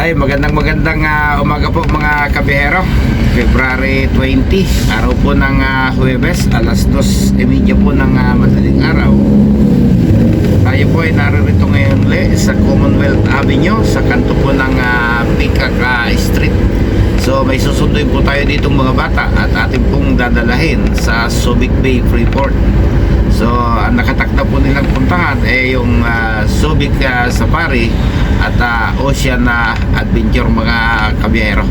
Ay, magandang umaga po mga kabihero. February 20, araw po ng Huwebes, alas 2:30 po ng madaling araw. Tayo po ay naririto ngayon ulit sa Commonwealth Avenue, sa kanto po ng Peacock Street. So may susunduin po tayo ditong mga bata at ating pong dadalahin sa Subic Bay Freeport. So ang nakatakda po nilang puntahan ay yung Subic Safari at Ocean Adventure mga kabiyero.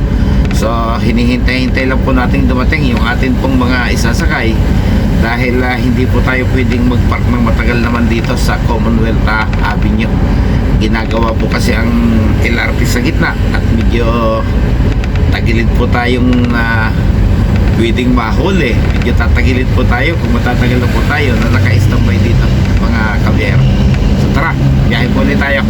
So hinihintay-hintay lang po natin dumating yung atin pong mga isasakay dahil hindi po tayo pwedeng magpark ng matagal naman dito sa Commonwealth Avenue. Ginagawa po kasi ang LRT sa gitna at medyo tagilid po tayong pwedeng mahuli. Medyo tatagilid po tayo kung matatagal na po tayo na naka-standby dito mga kabiyero. So tara, biyahe po ulit tayo.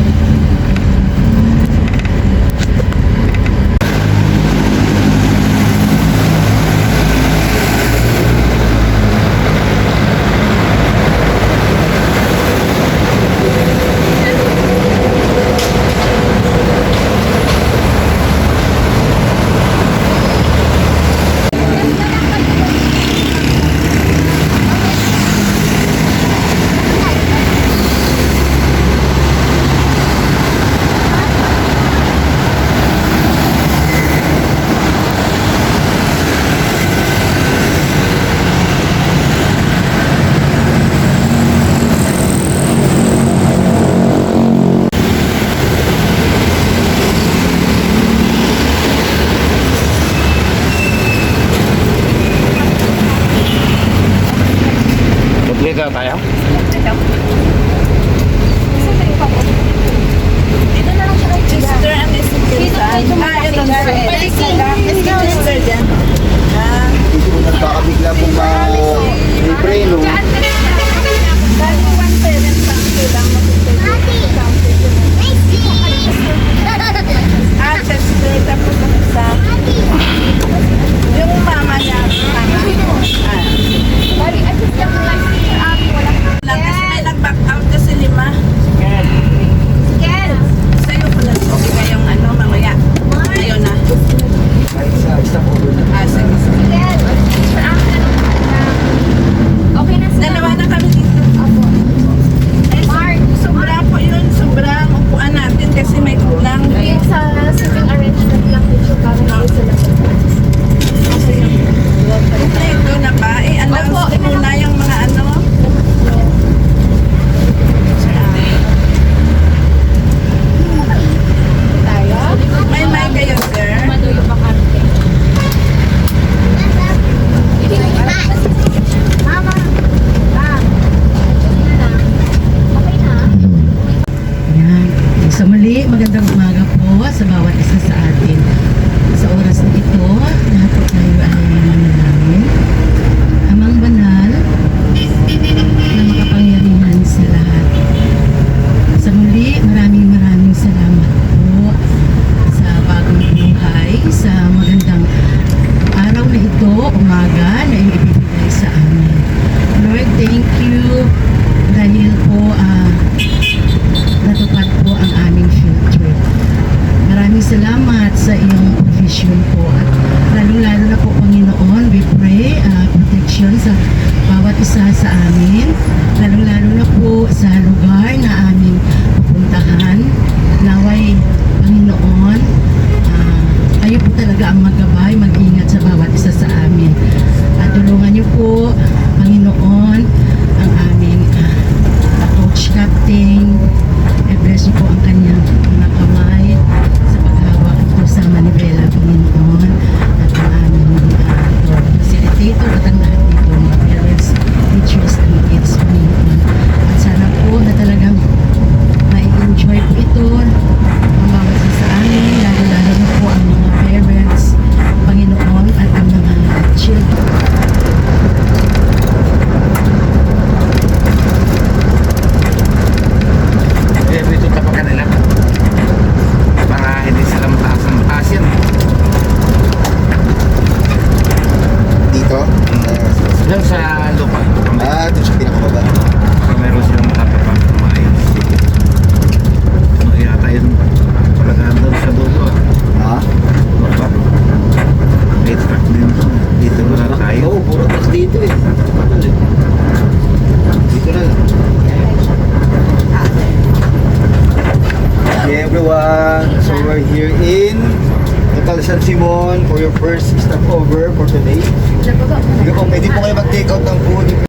Dito tayo? Ito na lang siya kay Sister and Mrs. Kirsan. Ito na Sister dyan. Hindi mo nagkakabigla pong libre, no? Dahil 1 parent lang silang Chester, tapos ang isa. Yung mama niya, lang kasi may nag-back out kasi 5. Sa'yo ko lang. Okay kayong mamaya. Ayun na. Isa po doon. Sige. Okay na sila. Dalawa na kami dito. Sobra po yun. Sobrang upuan natin kasi may kulang. Yung sa sitting arrangement lang dito para na sila. Ito na ba? Announce muna yung mga Tayo? May kayo, sir. Madulo pa kante. Mama. Okay na? Yan. Sa muli, magandang umaga po sa bawat isa sa atin. Sa oras na ito, lahat po tayo ay manalangin. Amang banal na makapangyarihan sa lahat. Sa muli, maraming salamat po sa bagong buhay, sa magandang araw na ito, umaga, na ibibigay sa amin. Lord, thank you dahil po natupad po ang aming field trip. Maraming salamat sa iyong provision po at lalong-lalo na po Panginoon, we pray protection sa bawat isa sa amin, lalong-lalo na po sa lugar na aming pupuntahan. Naway Panginoon, kayo po talaga ang maggabay, mag-ingat sa bawat isa sa amin at tulungan niyo po Panginoon ang aming coach captain. I-bless niyo po ang kanyang mga kamay sa paghawak ito sa manibela, Panginoon, at ang aming facilitator at ang lahat dito, mga parents, teachers, and kids, Panginoon. At sana po na talagang mai-enjoy po ito ang bawat isa sa amin, lalo-lalo na po ang mga parents San Simon for your first stopover for today. Sige po, pwede po kayo mag-take out ng food.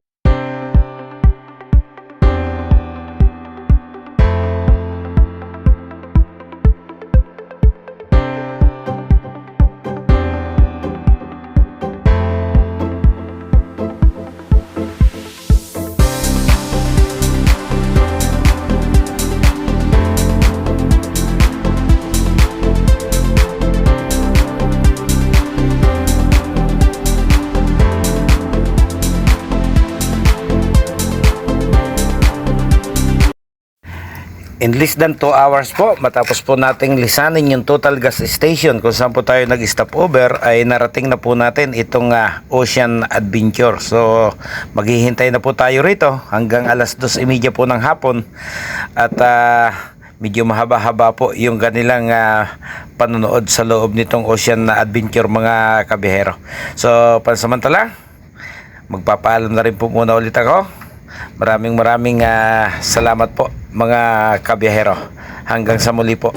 In less than 2 hours po, matapos po nating lisanin yung total gas station kung saan po tayo nag-stop over, ay narating na po natin itong Ocean Adventure. So, maghihintay na po tayo rito hanggang alas 2:30 po ng hapon. At medyo mahaba-haba po yung kanilang panonood sa loob nitong Ocean Adventure, mga kabihero. So, pansamantala, magpapaalam na rin po muna ulit ako. Maraming salamat po, mga kabiyahero. Hanggang sa muli po.